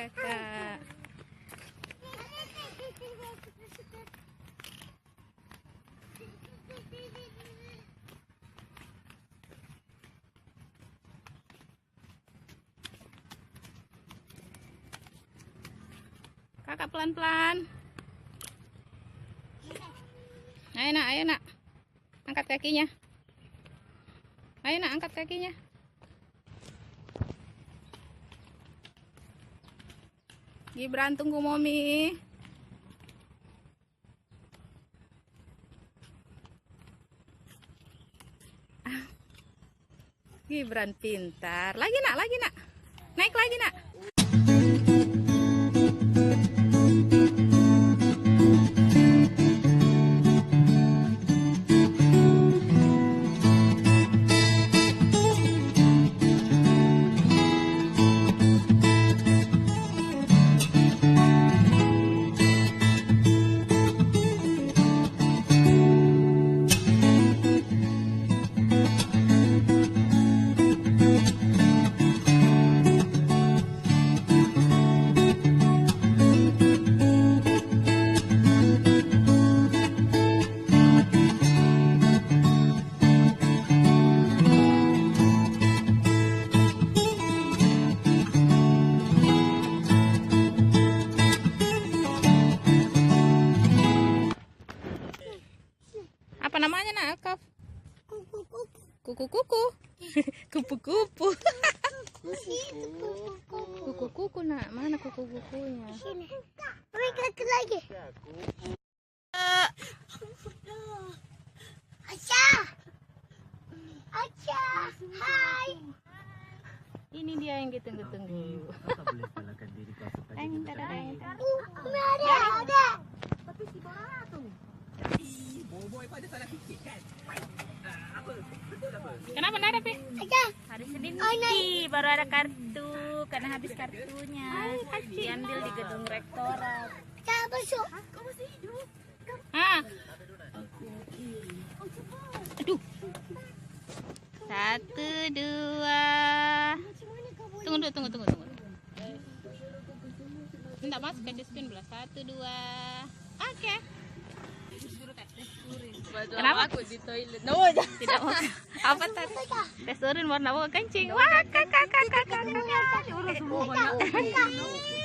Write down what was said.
kakak. Kakak pelan-pelan. Ayo nak. Angkat kakinya. Ayo nak, angkat kakinya. Gibran, tunggu Momi. Gibran pintar. Lagi nak. Naik lagi nak. Apa namanya nak, Alkaf? Kuku-kuku. Kupu-kupu. Kuku-kuku nak, mana kuku-kukunya? Sini. Mereka lagi. Acha. Hai. Ini dia yang ditunggu-tunggu. Ada. Tapi si Bora tuh. Boboiboy pada salah fikir kan? Apa? Betul apa? Kenapa nggak ada, Pi? Acha. Hari Senin nih, baru ada kartu. Karena habis kartunya. Diambil di gedung rektorat. Acha masuk. Kau masih hidup? Ah. Aduh. 1, 2. Tunggu. Tidak masuk ke despin belah. 1, 2. Oke. Kenapa aku di toilet? tidak mau? Apa tadi? Tes urin warna kencing. Wah, kakak. Udah semua banyak.